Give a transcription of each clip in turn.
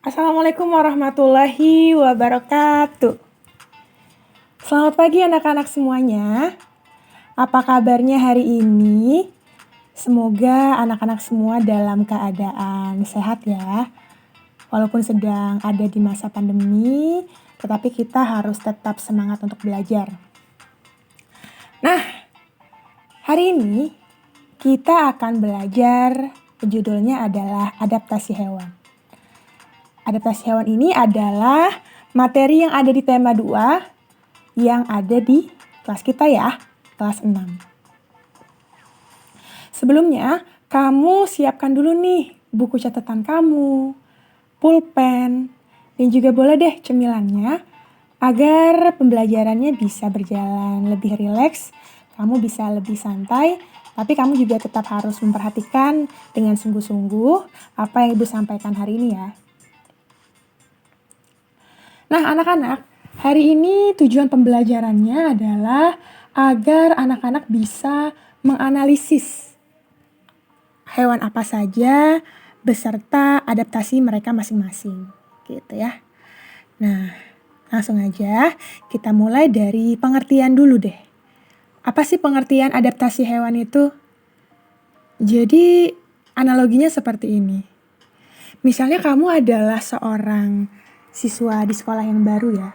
Assalamualaikum warahmatullahi wabarakatuh. Selamat pagi anak-anak semuanya. Apa kabarnya hari ini? Semoga anak-anak semua dalam keadaan sehat ya. Walaupun sedang ada di masa pandemi, tetapi kita harus tetap semangat untuk belajar. Nah, hari ini kita akan belajar, judulnya adalah adaptasi hewan. Adaptasi hewan ini adalah materi yang ada di tema 2 yang ada di kelas kita ya, kelas 6. Sebelumnya, kamu siapkan dulu nih buku catatan kamu, pulpen, dan juga boleh deh cemilannya agar pembelajarannya bisa berjalan lebih rileks, kamu bisa lebih santai, tapi kamu juga tetap harus memperhatikan dengan sungguh-sungguh apa yang Ibu sampaikan hari ini ya. Nah, anak-anak, hari ini tujuan pembelajarannya adalah agar anak-anak bisa menganalisis hewan apa saja beserta adaptasi mereka masing-masing, gitu ya. Nah, langsung aja kita mulai dari pengertian dulu deh. Apa sih pengertian adaptasi hewan itu? Jadi, analoginya seperti ini. Misalnya kamu adalah seorang siswa di sekolah yang baru ya.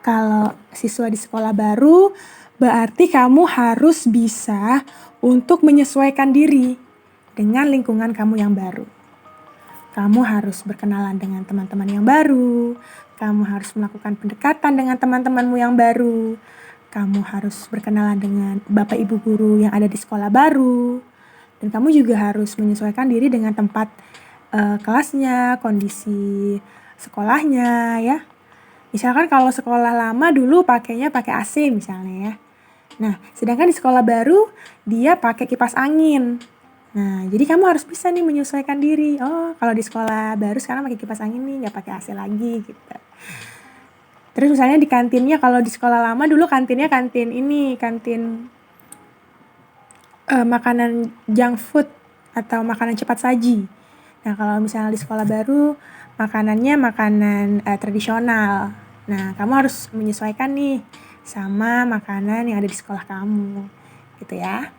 Kalau siswa di sekolah baru, berarti kamu harus bisa untuk menyesuaikan diri dengan lingkungan kamu yang baru. Kamu harus berkenalan dengan teman-teman yang baru, kamu harus melakukan pendekatan dengan teman-temanmu yang baru, kamu harus berkenalan dengan bapak ibu guru yang ada di sekolah baru, dan kamu juga harus menyesuaikan diri dengan tempat kelasnya, kondisi sekolahnya ya. Misalkan kalau sekolah lama dulu pakainya pakai AC misalnya ya. Nah, sedangkan di sekolah baru dia pakai kipas angin. Nah, jadi kamu harus bisa nih menyesuaikan diri. Oh, kalau di sekolah baru sekarang pakai kipas angin nih, nggak pakai AC lagi gitu. Terus misalnya di kantinnya, kalau di sekolah lama dulu kantinnya kantin makanan junk food atau makanan cepat saji. Nah, kalau misalnya di sekolah baru, makanannya makanan tradisional. Nah, kamu harus menyesuaikan nih sama makanan yang ada di sekolah kamu, gitu ya.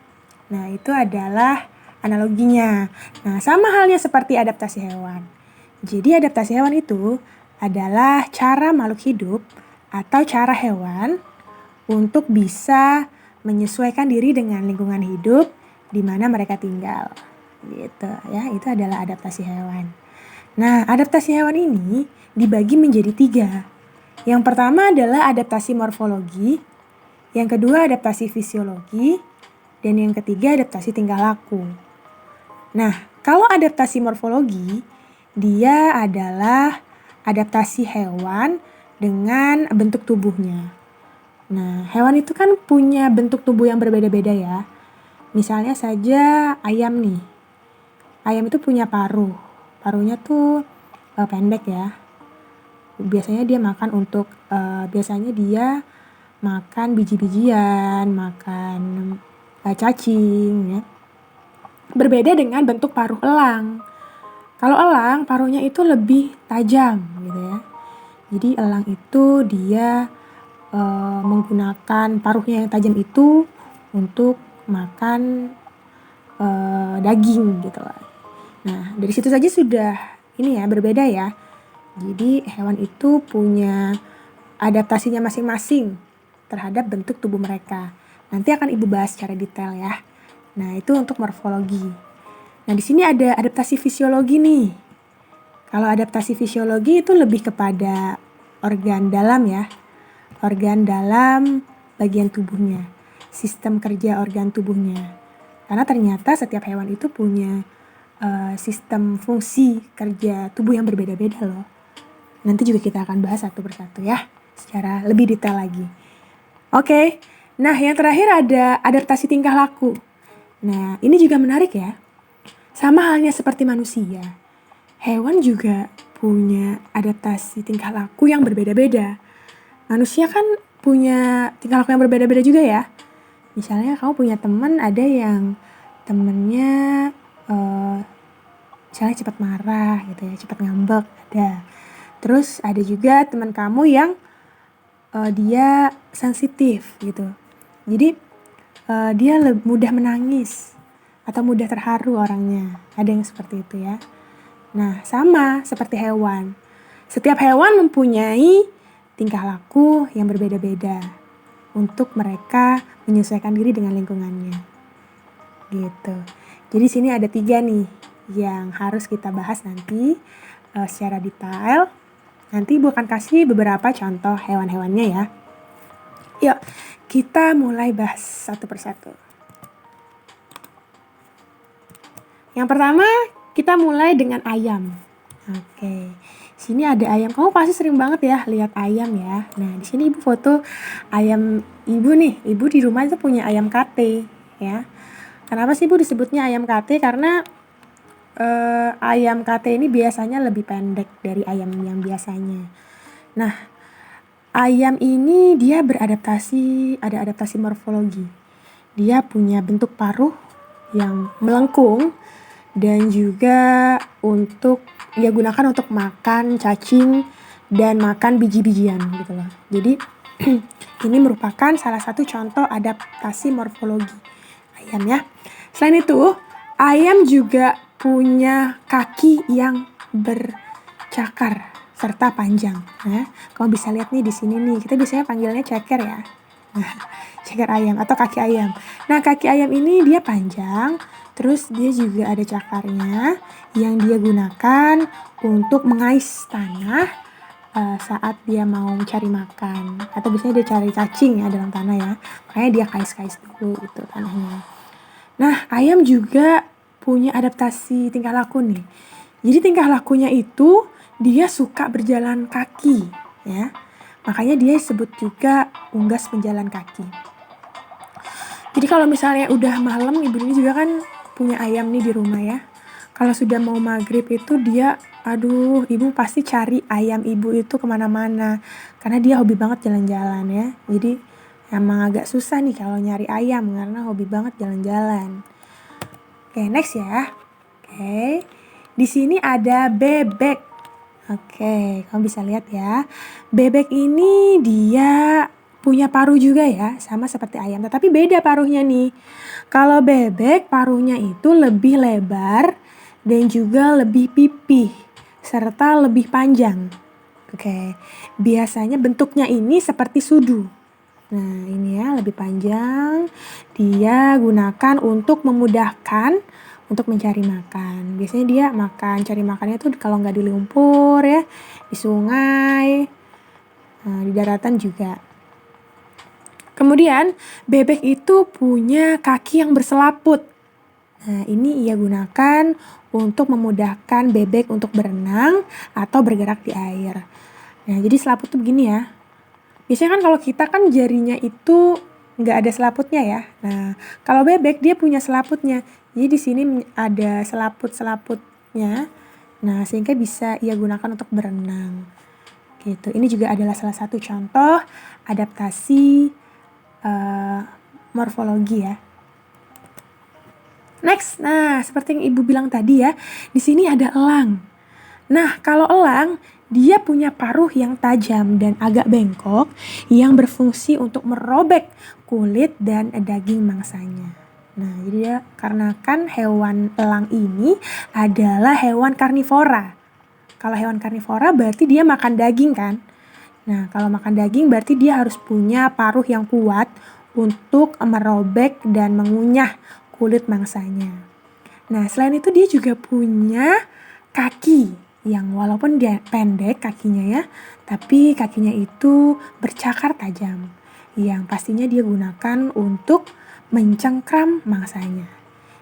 Nah, itu adalah analoginya. Nah, sama halnya seperti adaptasi hewan. Jadi, adaptasi hewan itu adalah cara makhluk hidup atau cara hewan untuk bisa menyesuaikan diri dengan lingkungan hidup di mana mereka tinggal. Gitu ya, itu adalah adaptasi hewan. Nah, adaptasi hewan ini dibagi menjadi 3. Yang pertama adalah adaptasi morfologi, yang kedua adaptasi fisiologi, dan yang ketiga adaptasi tingkah laku. Nah, kalau adaptasi morfologi, dia adalah adaptasi hewan dengan bentuk tubuhnya. Nah, hewan itu kan punya bentuk tubuh yang berbeda-beda ya. Misalnya saja ayam nih. Ayam itu punya paruh. Paruhnya tuh pendek ya. Biasanya dia makan biji-bijian, makan cacing ya. Berbeda dengan bentuk paruh elang. Kalau elang, paruhnya itu lebih tajam gitu ya. Jadi elang itu dia menggunakan paruhnya yang tajam itu untuk makan daging gitu lah. Nah, dari situ saja sudah berbeda ya. Jadi hewan itu punya adaptasinya masing-masing terhadap bentuk tubuh mereka. Nanti akan Ibu bahas secara detail ya. Nah, itu untuk morfologi. Nah, di sini ada adaptasi fisiologi nih. Kalau adaptasi fisiologi itu lebih kepada organ dalam ya. Organ dalam bagian tubuhnya. Sistem kerja organ tubuhnya. Karena ternyata setiap hewan itu punya sistem fungsi kerja tubuh yang berbeda-beda loh. Nanti juga kita akan bahas satu persatu ya, secara lebih detail lagi. Oke, nah yang terakhir ada adaptasi tingkah laku. Nah, ini juga menarik ya. Sama halnya seperti manusia, hewan juga punya adaptasi tingkah laku yang berbeda-beda. Manusia kan punya tingkah laku yang berbeda-beda juga ya. Misalnya kamu punya teman, ada yang temennya misalnya cepat marah gitu ya, cepat ngambek ada. Terus ada juga teman kamu yang dia sensitif gitu. Jadi dia mudah menangis atau mudah terharu orangnya. Ada yang seperti itu ya. Nah, sama seperti hewan. Setiap hewan mempunyai tingkah laku yang berbeda-beda untuk mereka menyesuaikan diri dengan lingkungannya. Gitu. Jadi sini ada 3 nih yang harus kita bahas nanti secara detail. Nanti Ibu akan kasih beberapa contoh hewan-hewannya ya. Yuk, kita mulai bahas satu persatu. Yang pertama, kita mulai dengan ayam. Oke. Sini ada ayam. Kamu pasti sering banget ya lihat ayam ya. Nah, di sini Ibu foto ayam Ibu nih. Ibu di rumah itu punya ayam kate ya. Kenapa sih Ibu disebutnya ayam kate? Karena ayam kate ini biasanya lebih pendek dari ayam yang biasanya. Nah, ayam ini dia beradaptasi, ada adaptasi morfologi. Dia punya bentuk paruh yang melengkung dan juga dia gunakan untuk makan cacing dan makan biji-bijian gitu loh. Jadi ini merupakan salah satu contoh adaptasi morfologi ayam ya. Selain itu, ayam juga punya kaki yang bercakar serta panjang. Nah, kamu bisa lihat nih di sini nih. Kita biasanya panggilnya ceker ya. Nah, ceker ayam atau kaki ayam. Nah, kaki ayam ini dia panjang, terus dia juga ada cakarnya yang dia gunakan untuk mengais tanah saat dia mau mencari makan. Atau biasanya dia cari cacing ya dalam tanah ya. Makanya dia kais-kais dulu itu tanahnya. Nah, ayam juga punya adaptasi tingkah laku nih. Jadi tingkah lakunya itu dia suka berjalan kaki ya. Makanya dia disebut juga unggas penjalan kaki. Jadi kalau misalnya udah malam, Ibu ini juga kan punya ayam nih di rumah ya. Kalau sudah mau maghrib itu dia, Ibu pasti cari ayam Ibu itu kemana-mana. Karena dia hobi banget jalan-jalan ya. Jadi emang agak susah nih kalau nyari ayam karena hobi banget jalan-jalan. Oke, next ya. Oke, di sini ada bebek. Oke, kamu bisa lihat ya. Bebek ini dia punya paruh juga ya, sama seperti ayam. Tetapi beda paruhnya nih. Kalau bebek paruhnya itu lebih lebar dan juga lebih pipih, serta lebih panjang. Oke, biasanya bentuknya ini seperti sudu. Nah, ini ya lebih panjang. Dia gunakan untuk memudahkan untuk mencari makan. Biasanya dia cari makannya tuh kalau nggak di lumpur ya, di sungai, di daratan juga. Kemudian bebek itu punya kaki yang berselaput. Nah, ini ia gunakan untuk memudahkan bebek untuk berenang atau bergerak di air. Nah, jadi selaput tuh begini ya. Biasanya kan kalau kita kan jarinya itu nggak ada selaputnya ya. Nah, kalau bebek dia punya selaputnya. Jadi di sini ada selaput-selaputnya. Nah, sehingga bisa ia gunakan untuk berenang. Gitu. Ini juga adalah salah satu contoh adaptasi morfologi ya. Next, nah seperti yang Ibu bilang tadi ya, di sini ada elang. Nah, kalau elang dia punya paruh yang tajam dan agak bengkok yang berfungsi untuk merobek kulit dan daging mangsanya. Nah, jadi ya karena kan hewan elang ini adalah hewan karnivora. Kalau hewan karnivora berarti dia makan daging kan? Nah, kalau makan daging berarti dia harus punya paruh yang kuat untuk merobek dan mengunyah kulit mangsanya. Nah, selain itu dia juga punya kaki yang walaupun dia pendek kakinya ya, tapi kakinya itu bercakar tajam yang pastinya dia gunakan untuk mencengkram mangsanya.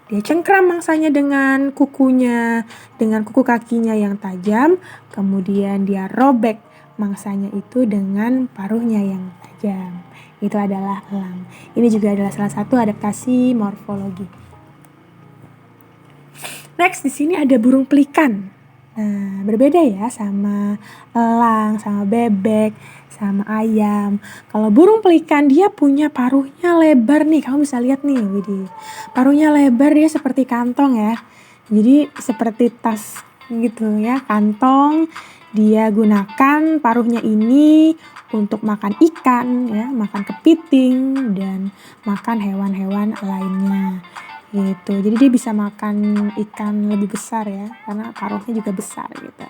Dia cengkram mangsanya dengan kukunya, dengan kuku kakinya yang tajam, kemudian dia robek mangsanya itu dengan paruhnya yang tajam. Itu adalah elang. Ini juga adalah salah satu adaptasi morfologi. Next, di sini ada burung pelikan. Nah, berbeda ya sama elang, sama bebek, sama ayam. Kalau burung pelikan dia punya paruhnya lebar nih. Kamu bisa lihat nih, widih. Paruhnya lebar dia seperti kantong ya. Jadi seperti tas gitu ya, kantong dia gunakan paruhnya ini untuk makan ikan ya, makan kepiting dan makan hewan-hewan lainnya gitu. Jadi dia bisa makan ikan lebih besar ya, karena paruhnya juga besar gitu.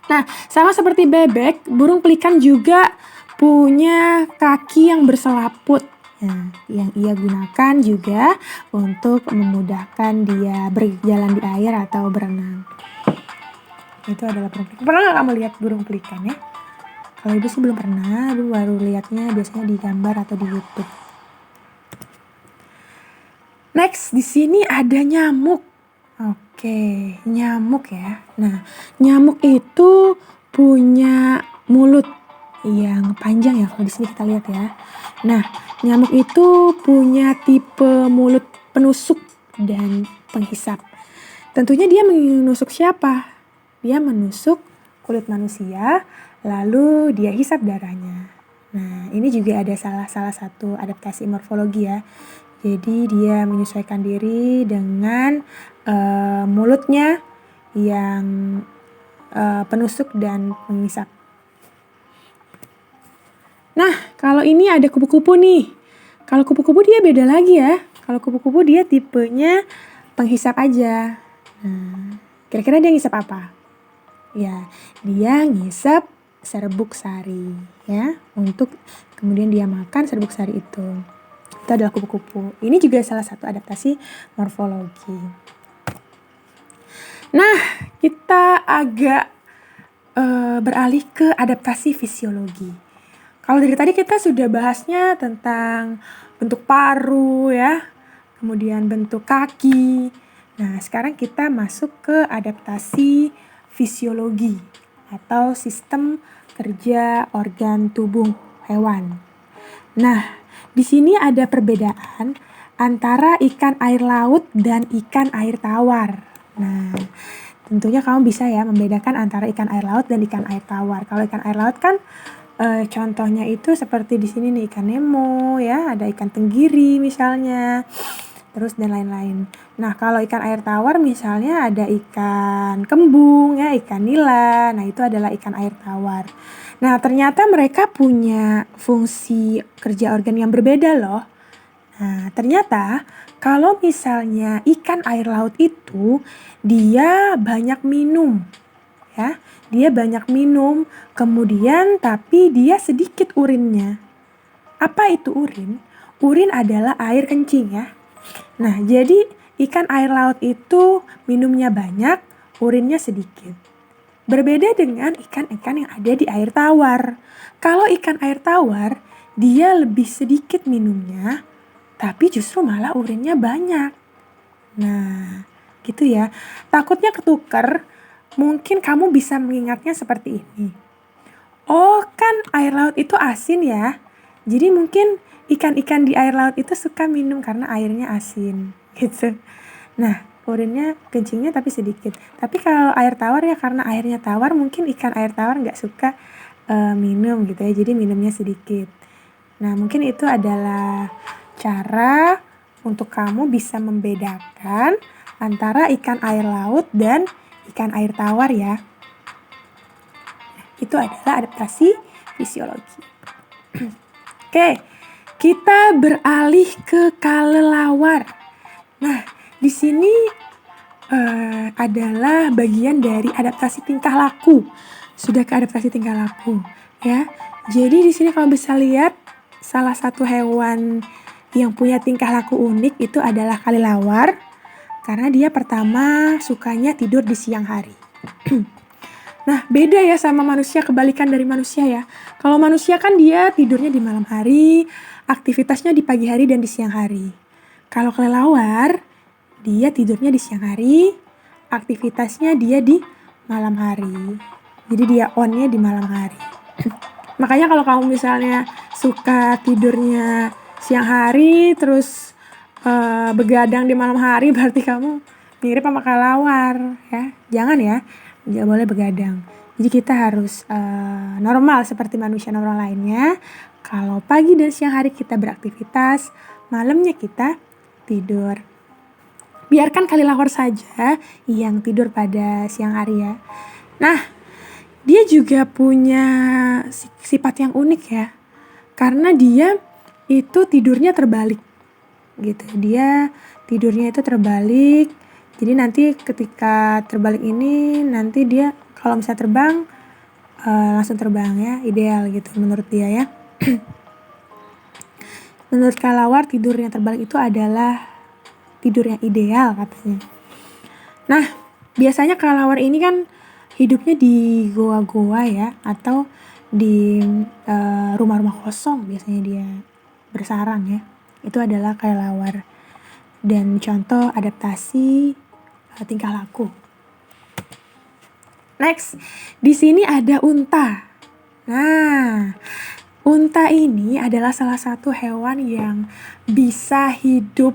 Nah, sama seperti bebek, burung pelikan juga punya kaki yang berselaput. Nah, yang ia gunakan juga untuk memudahkan dia berjalan di air atau berenang. Itu adalah burung pelikan. Pernah nggak kamu lihat burung pelikan ya? Kalau ibu sih belum pernah, ibu baru lihatnya biasanya di gambar atau di YouTube. Next, di sini ada nyamuk. Oke, nyamuk ya. Nah, nyamuk itu punya mulut yang panjang ya, kalau di sini kita lihat ya. Nah, nyamuk itu punya tipe mulut penusuk dan penghisap. Tentunya dia menusuk siapa? Dia menusuk kulit manusia, lalu dia hisap darahnya. Nah, ini juga ada salah satu adaptasi morfologi ya. Jadi dia menyesuaikan diri dengan mulutnya yang penusuk dan penghisap. Nah, kalau ini ada kupu-kupu nih. Kalau kupu-kupu dia beda lagi ya. Kalau kupu-kupu dia tipenya penghisap aja. Nah, kira-kira dia ngisap apa? Ya, dia ngisap serbuk sari ya, untuk kemudian dia makan serbuk sari itu. Itu adalah kupu-kupu. Ini juga salah satu adaptasi morfologi. Nah, kita agak beralih ke adaptasi fisiologi. Kalau dari tadi kita sudah bahasnya tentang bentuk paru ya, kemudian bentuk kaki. Nah, sekarang kita masuk ke adaptasi fisiologi atau sistem kerja organ tubuh hewan. Nah, di sini ada perbedaan antara ikan air laut dan ikan air tawar. Nah, tentunya kamu bisa ya membedakan antara ikan air laut dan ikan air tawar. Kalau ikan air laut kan contohnya itu seperti di sini nih, ikan Nemo ya, ada ikan tenggiri misalnya, terus dan lain-lain. Nah, kalau ikan air tawar misalnya ada ikan kembung ya, ikan nila. Nah, itu adalah ikan air tawar. Nah, ternyata mereka punya fungsi kerja organ yang berbeda loh. Nah, ternyata kalau misalnya ikan air laut itu dia banyak minum ya. Dia banyak minum, kemudian tapi dia sedikit urinnya. Apa itu urin? Urin adalah air kencing ya. Nah, jadi ikan air laut itu minumnya banyak, urinnya sedikit. Berbeda dengan ikan-ikan yang ada di air tawar. Kalau ikan air tawar, dia lebih sedikit minumnya, tapi justru malah urinnya banyak. Nah, gitu ya. Takutnya ketuker, mungkin kamu bisa mengingatnya seperti ini. Oh, kan air laut itu asin ya. Jadi mungkin ikan-ikan di air laut itu suka minum karena airnya asin, gitu. Nah, urinnya kencingnya tapi sedikit. Tapi kalau air tawar ya karena airnya tawar, mungkin ikan air tawar nggak suka minum gitu ya. Jadi minumnya sedikit. Nah, mungkin itu adalah cara untuk kamu bisa membedakan antara ikan air laut dan ikan air tawar ya. Itu adalah adaptasi fisiologi. Oke, kita beralih ke kelelawar. Nah, di sini adalah bagian dari adaptasi tingkah laku. Sudah ke adaptasi tingkah laku, ya. Jadi di sini kalau bisa lihat salah satu hewan yang punya tingkah laku unik itu adalah kelelawar, karena dia pertama sukanya tidur di siang hari. Nah, beda ya sama manusia, kebalikan dari manusia ya. Kalau manusia kan dia tidurnya di malam hari, aktivitasnya di pagi hari dan di siang hari. Kalau kelelawar, dia tidurnya di siang hari, aktivitasnya dia di malam hari. Jadi dia on-nya di malam hari. Makanya kalau kamu misalnya suka tidurnya siang hari, terus begadang di malam hari, berarti kamu mirip sama kelelawar ya. Jangan ya. Nggak boleh begadang. Jadi kita harus normal seperti manusia normal lainnya. Kalau pagi dan siang hari kita beraktivitas, malamnya kita tidur. biarkan kelelawar saja yang tidur pada siang hari ya. Nah, dia juga punya sifat yang unik ya, karena dia itu tidurnya terbalik gitu. Dia tidurnya itu terbalik. Jadi nanti ketika terbalik ini, nanti dia kalau misalnya terbang langsung terbang ya, ideal gitu menurut dia ya. Menurut kelelawar tidur yang terbalik itu adalah tidur yang ideal katanya. Nah, biasanya kelelawar ini kan hidupnya di goa-goa ya, atau di rumah-rumah kosong biasanya dia bersarang ya. Itu adalah kelelawar. Dan contoh adaptasi tingkah laku. Next, di sini ada unta. Nah, unta ini adalah salah satu hewan yang bisa hidup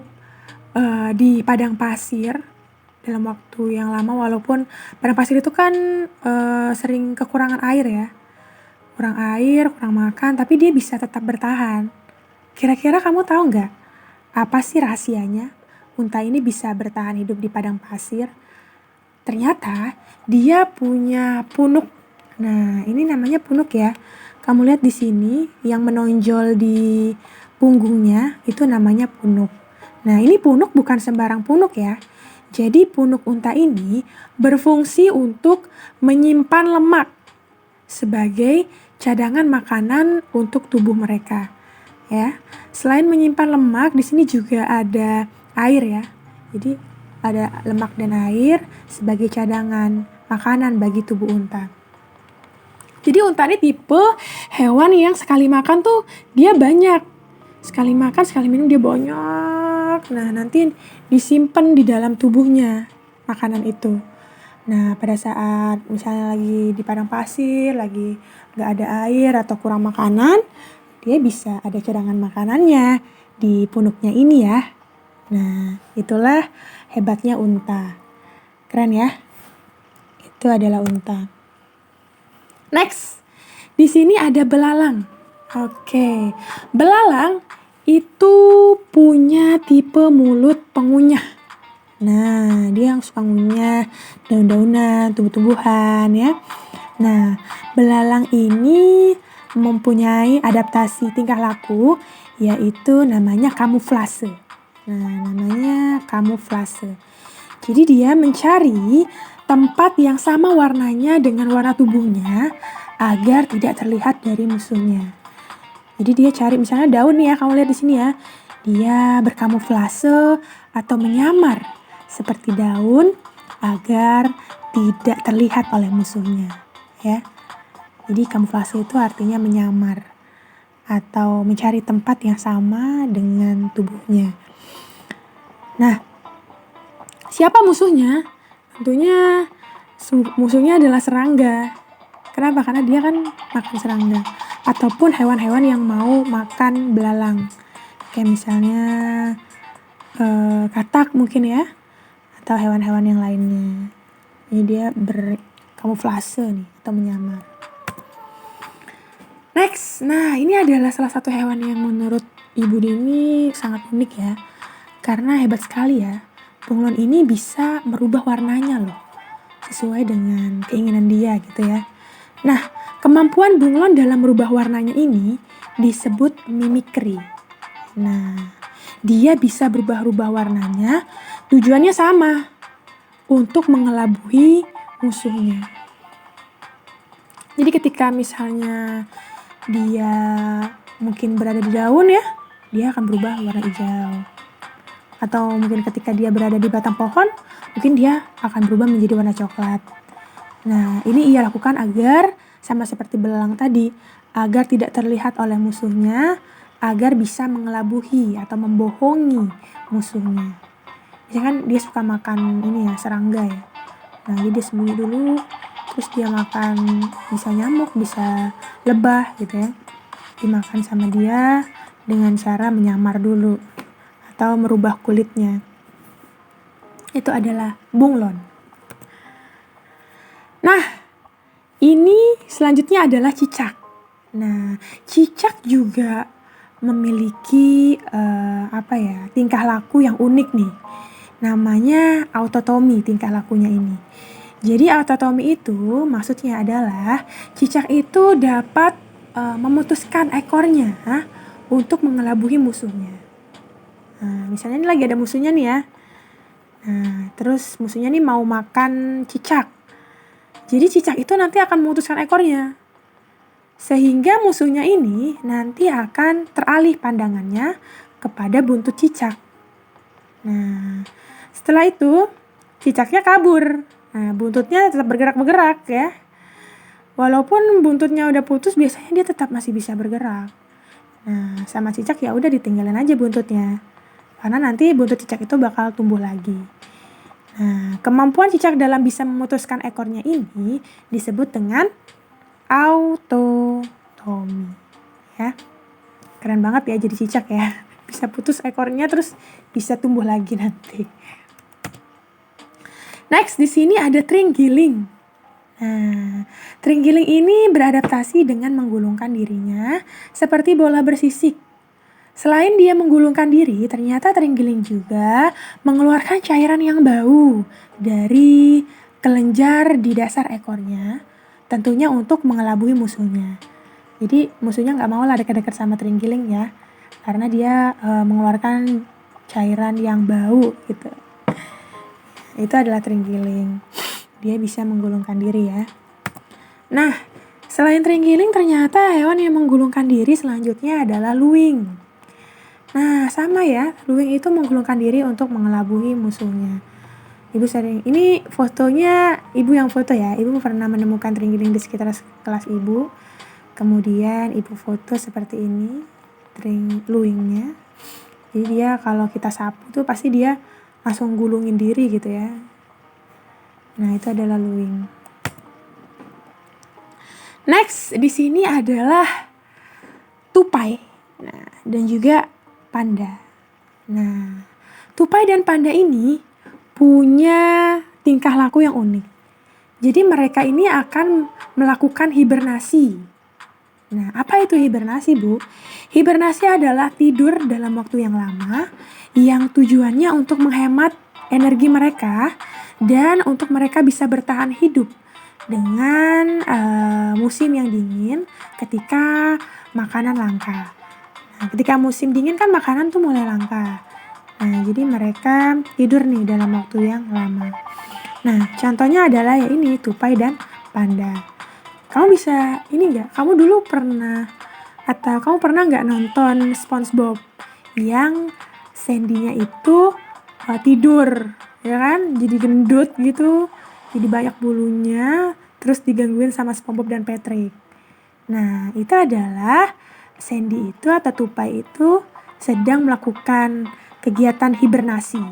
di padang pasir dalam waktu yang lama, walaupun padang pasir itu kan sering kekurangan air ya. Kurang air, kurang makan, tapi dia bisa tetap bertahan. Kira-kira kamu tahu nggak apa sih rahasianya unta ini bisa bertahan hidup di padang pasir? Ternyata dia punya punuk. Nah, ini namanya punuk ya. Kamu lihat di sini yang menonjol di punggungnya itu namanya punuk. Nah, ini punuk bukan sembarang punuk ya. Jadi punuk unta ini berfungsi untuk menyimpan lemak sebagai cadangan makanan untuk tubuh mereka. Ya. Selain menyimpan lemak, di sini juga ada air ya. Jadi ada lemak dan air sebagai cadangan makanan bagi tubuh unta. Jadi unta ini tipe hewan yang sekali makan tuh dia banyak. Sekali makan, sekali minum dia banyak. Nah, nanti disimpan di dalam tubuhnya makanan itu. Nah, pada saat misalnya lagi di padang pasir, lagi gak ada air atau kurang makanan, dia bisa ada cadangan makanannya di punuknya ini ya. Nah, itulah hebatnya unta. Keren ya? Itu adalah unta. Next, di sini ada belalang. Oke, belalang itu punya tipe mulut pengunyah. Nah, dia yang suka ngunyah daun-daunan, tumbuh-tumbuhan ya. Nah, belalang ini mempunyai adaptasi tingkah laku, yaitu namanya kamuflase. Nah, namanya kamuflase. Jadi dia mencari tempat yang sama warnanya dengan warna tubuhnya agar tidak terlihat dari musuhnya. Jadi dia cari misalnya daun nih ya, kamu lihat di sini ya. Dia berkamuflase atau menyamar seperti daun agar tidak terlihat oleh musuhnya, ya. Jadi kamuflase itu artinya menyamar atau mencari tempat yang sama dengan tubuhnya. Nah, siapa musuhnya? Tentunya musuhnya adalah serangga. Kenapa? Karena dia kan makan serangga. Ataupun hewan-hewan yang mau makan belalang. Kayak misalnya katak mungkin ya. Atau hewan-hewan yang lainnya. Jadi dia berkamuflase nih atau menyamar. Next, nah ini adalah salah satu hewan yang menurut Ibu Dini sangat unik ya. Karena hebat sekali ya, bunglon ini bisa merubah warnanya loh, sesuai dengan keinginan dia gitu ya. Nah, kemampuan bunglon dalam merubah warnanya ini disebut mimikri. Nah, dia bisa berubah-ubah warnanya, tujuannya sama, untuk mengelabui musuhnya. Jadi ketika misalnya dia mungkin berada di daun ya, dia akan berubah warna hijau. Atau mungkin ketika dia berada di batang pohon, mungkin dia akan berubah menjadi warna coklat. Nah, ini ia lakukan agar, sama seperti belalang tadi, agar tidak terlihat oleh musuhnya, agar bisa mengelabuhi atau membohongi musuhnya. Biasanya kan dia suka makan ini ya, serangga ya. Nah, jadi dia sembunyi dulu, terus dia makan bisa nyamuk, bisa lebah gitu ya. Dimakan sama dia dengan cara menyamar dulu atau merubah kulitnya. Itu adalah bunglon. Nah, ini selanjutnya adalah cicak. Nah, cicak juga memiliki tingkah laku yang unik nih. Namanya autotomi tingkah lakunya ini. Jadi autotomi itu maksudnya adalah cicak itu dapat memutuskan ekornya untuk mengelabuhi musuhnya. Nah, misalnya ini lagi ada musuhnya nih ya. Nah, terus musuhnya nih mau makan cicak. Jadi cicak itu nanti akan memutuskan ekornya. Sehingga musuhnya ini nanti akan teralih pandangannya kepada buntut cicak. Nah, setelah itu cicaknya kabur. Nah, buntutnya tetap bergerak-bergerak ya. Walaupun buntutnya udah putus, biasanya dia tetap masih bisa bergerak. Nah, sama cicak ya udah ditinggalin aja buntutnya. Karena nanti buntut cicak itu bakal tumbuh lagi. Nah, kemampuan cicak dalam bisa memutuskan ekornya ini disebut dengan autotomi. Ya. Keren banget ya jadi cicak ya. Bisa putus ekornya terus bisa tumbuh lagi nanti. Next, di sini ada terenggiling. Nah, terenggiling ini beradaptasi dengan menggulungkan dirinya seperti bola bersisik. Selain dia menggulungkan diri, ternyata terenggiling juga mengeluarkan cairan yang bau dari kelenjar di dasar ekornya, tentunya untuk mengelabui musuhnya. Jadi musuhnya nggak mau lah dekat-dekat sama terenggiling ya, karena dia mengeluarkan cairan yang bau gitu. Itu adalah terenggiling. Dia bisa menggulungkan diri ya. Nah, selain terenggiling ternyata hewan yang menggulungkan diri selanjutnya adalah luwing. Nah, sama ya, luwing itu menggulungkan diri untuk mengelabui musuhnya. Ibu sering, ini fotonya ibu yang foto ya. Ibu pernah menemukan terenggiling di sekitar kelas ibu. Kemudian ibu foto seperti ini, luwingnya. Jadi dia kalau kita sapu tuh pasti dia langsung gulungin diri gitu ya. Nah, itu adalah luwing. Next, di sini adalah tupai. Nah, dan juga panda. Nah, tupai dan panda ini punya tingkah laku yang unik. Jadi mereka ini akan melakukan hibernasi. Nah, apa itu hibernasi, Bu? Hibernasi adalah tidur dalam waktu yang lama yang tujuannya untuk menghemat energi mereka dan untuk mereka bisa bertahan hidup dengan musim yang dingin ketika makanan langka. Nah, ketika musim dingin kan makanan tuh mulai langka. Nah, jadi mereka tidur nih dalam waktu yang lama. Nah, contohnya adalah ya ini, tupai dan panda. Kamu bisa, ini nggak? Kamu dulu pernah, atau kamu pernah nggak nonton SpongeBob yang Sandy-nya itu tidur, ya kan? Jadi gendut gitu, jadi banyak bulunya, terus digangguin sama SpongeBob dan Patrick. Nah, itu adalah Sandy itu atau tupai itu sedang melakukan kegiatan hibernasi.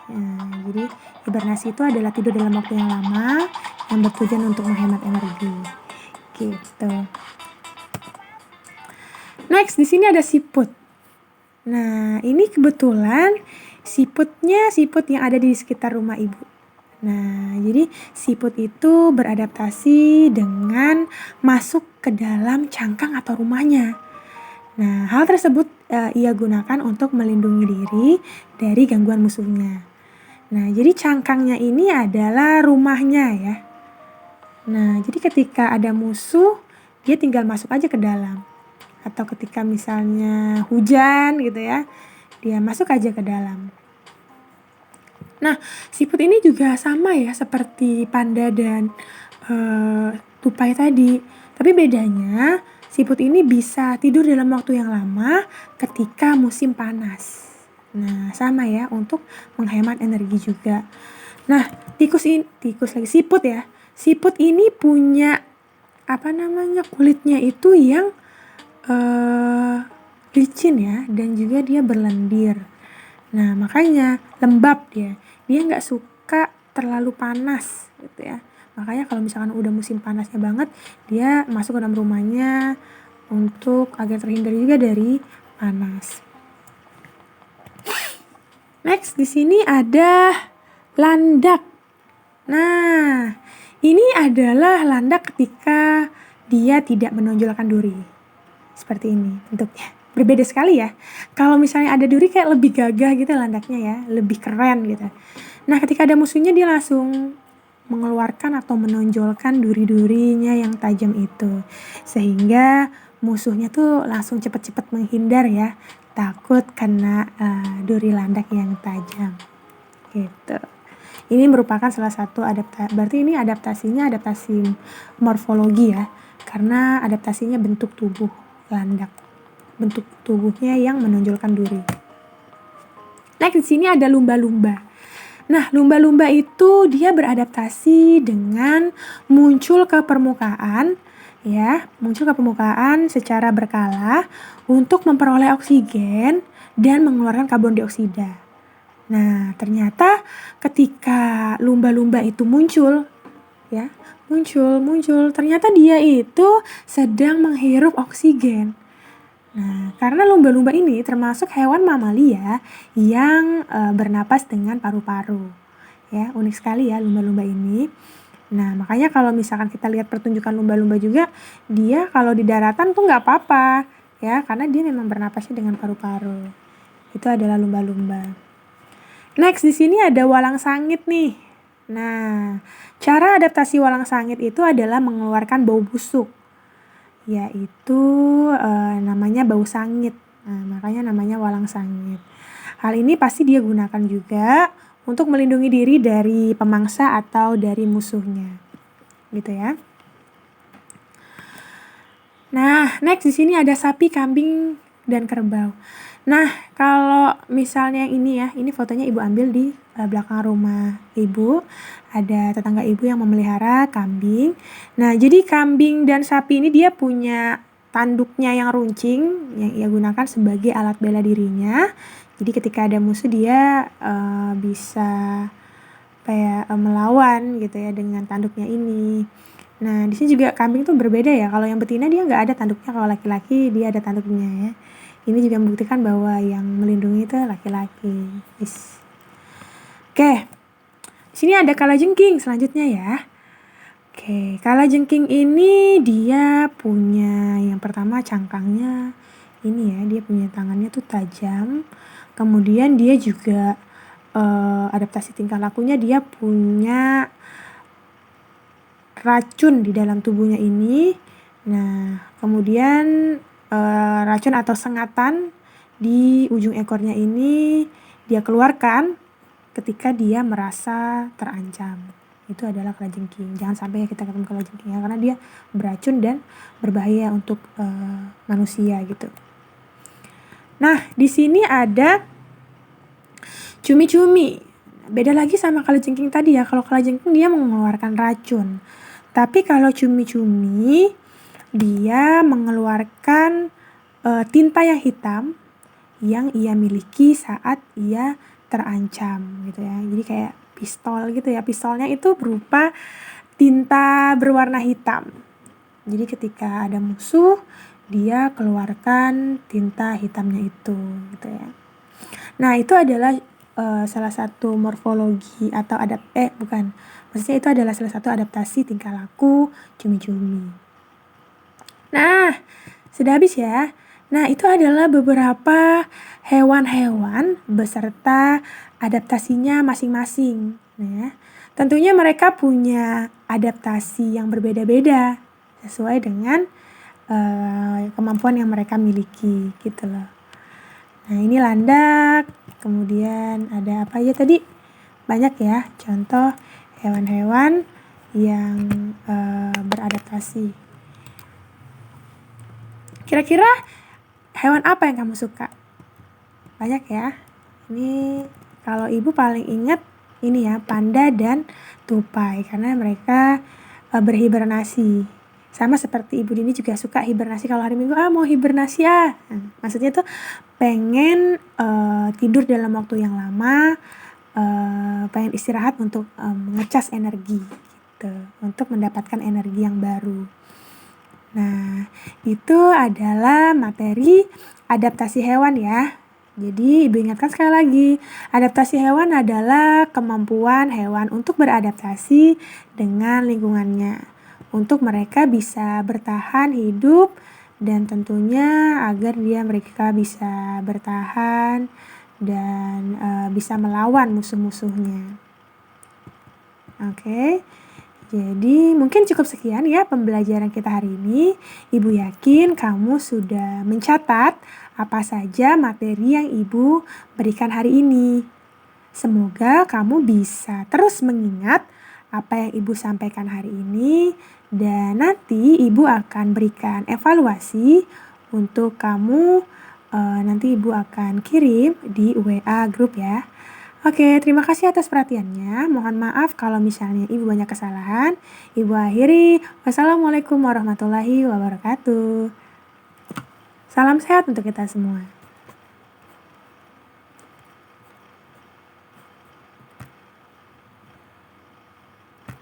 Nah, jadi hibernasi itu adalah tidur dalam waktu yang lama yang bertujuan untuk menghemat energi. Gitu. Next, di sini ada siput. Nah, ini kebetulan siputnya siput yang ada di sekitar rumah ibu. Nah, jadi siput itu beradaptasi dengan masuk ke dalam cangkang atau rumahnya. Nah, hal tersebut ia gunakan untuk melindungi diri dari gangguan musuhnya. Nah, jadi cangkangnya ini adalah rumahnya ya. Nah, jadi ketika ada musuh, dia tinggal masuk aja ke dalam. Atau ketika misalnya hujan gitu ya, dia masuk aja ke dalam. Nah, siput ini juga sama ya seperti panda dan tupai tadi. Tapi bedanya, siput ini bisa tidur dalam waktu yang lama ketika musim panas. Nah, sama ya untuk menghemat energi juga. Nah, siput ya. Siput ini punya kulitnya itu yang licin ya, dan juga dia berlendir. Nah, makanya lembab dia. Dia nggak suka terlalu panas gitu ya. Makanya kalau misalkan udah musim panasnya banget, dia masuk ke dalam rumahnya untuk agar terhindar juga dari panas. Next, di sini ada landak. Nah, ini adalah landak ketika dia tidak menonjolkan duri. Seperti ini bentuknya. berbeda sekali ya. Kalau misalnya ada duri kayak lebih gagah gitu landaknya ya, lebih keren gitu. Nah, ketika ada musuhnya dia langsung mengeluarkan atau menonjolkan duri-durinya yang tajam itu. Sehingga musuhnya tuh langsung cepet-cepet menghindar ya, takut kena duri landak yang tajam. Gitu. Ini merupakan salah satu berarti ini adaptasi morfologi ya, karena adaptasinya bentuk tubuh landak. Bentuk tubuhnya yang menonjolkan duri. Next di sini ada lumba-lumba. Nah, lumba-lumba itu dia beradaptasi dengan muncul ke permukaan ya, muncul ke permukaan secara berkala untuk memperoleh oksigen dan mengeluarkan karbon dioksida. Nah, ternyata ketika lumba-lumba itu muncul ya, muncul, ternyata dia itu sedang menghirup oksigen. Nah, karena lumba-lumba ini termasuk hewan mamalia yang bernapas dengan paru-paru. Ya, unik sekali ya lumba-lumba ini. Nah, makanya kalau misalkan kita lihat pertunjukan lumba-lumba juga, dia kalau di daratan tuh nggak apa-apa. Ya, karena dia memang bernapasnya dengan paru-paru. Itu adalah lumba-lumba. Next, di sini ada walang sangit nih. Nah, cara adaptasi walang sangit itu adalah mengeluarkan bau busuk. Yaitu namanya bau sangit. Nah, makanya namanya walang sangit. Hal ini pasti dia gunakan juga untuk melindungi diri dari pemangsa atau dari musuhnya. Gitu ya. Nah, next di sini ada sapi, kambing, dan kerbau. Nah, kalau misalnya ini ya, ini fotonya ibu ambil di belakang rumah ibu. Ada tetangga ibu yang memelihara kambing. Nah, jadi kambing dan sapi ini dia punya tanduknya yang runcing, yang ia gunakan sebagai alat bela dirinya. Jadi ketika ada musuh dia bisa melawan gitu ya dengan tanduknya ini. Nah, di sini juga kambing tuh berbeda ya. Kalau yang betina dia nggak ada tanduknya, kalau laki-laki dia ada tanduknya ya. Ini juga membuktikan bahwa yang melindungi itu laki-laki. Yes. Oke. Di sini ada kalajengking selanjutnya ya. Oke, kalajengking ini dia punya yang pertama cangkangnya ini ya, dia punya tangannya tuh tajam. Kemudian dia juga adaptasi tingkah lakunya dia punya racun di dalam tubuhnya ini. Nah, kemudian racun atau sengatan di ujung ekornya ini dia keluarkan ketika dia merasa terancam. Itu adalah kalajengking. Jangan sampai kita ketemu kalajengking ya, karena dia beracun dan berbahaya untuk manusia gitu. Nah, di sini ada cumi-cumi. Beda lagi sama kalajengking tadi ya. Kalau kalajengking dia mengeluarkan racun. Tapi kalau cumi-cumi dia mengeluarkan tinta yang hitam yang ia miliki saat ia terancam gitu ya. Jadi kayak pistol gitu ya. Pistolnya itu berupa tinta berwarna hitam. Jadi ketika ada musuh, dia keluarkan tinta hitamnya itu gitu ya. Nah, itu adalah salah satu morfologi atau maksudnya itu adalah salah satu adaptasi tingkah laku cumi-cumi. Nah, sudah habis ya. Nah, itu adalah beberapa hewan-hewan beserta adaptasinya masing-masing. Nah, tentunya mereka punya adaptasi yang berbeda-beda sesuai dengan kemampuan yang mereka miliki gitu loh. Nah, ini landak, kemudian ada apa aja tadi? Banyak ya, contoh hewan-hewan yang beradaptasi. Kira-kira hewan apa yang kamu suka? Banyak ya. Ini kalau ibu paling ingat ini ya, panda dan tupai karena mereka berhibernasi. Sama seperti Ibu Dini juga suka hibernasi kalau hari Minggu, mau hibernasi ya. Maksudnya tuh pengen tidur dalam waktu yang lama, pengen istirahat untuk mengecas energi gitu, untuk mendapatkan energi yang baru. Nah, itu adalah materi adaptasi hewan ya. Jadi Ibu ingatkan sekali lagi, adaptasi hewan adalah kemampuan hewan untuk beradaptasi dengan lingkungannya. Untuk mereka bisa bertahan hidup dan tentunya agar mereka bisa bertahan dan bisa melawan musuh-musuhnya. Oke. Jadi mungkin cukup sekian ya pembelajaran kita hari ini. Ibu yakin kamu sudah mencatat apa saja materi yang Ibu berikan hari ini. Semoga kamu bisa terus mengingat apa yang Ibu sampaikan hari ini dan nanti Ibu akan berikan evaluasi untuk kamu, nanti Ibu akan kirim di WA grup ya. Oke, terima kasih atas perhatiannya. Mohon maaf kalau misalnya Ibu banyak kesalahan. Ibu akhiri. Wassalamualaikum warahmatullahi wabarakatuh. Salam sehat untuk kita semua.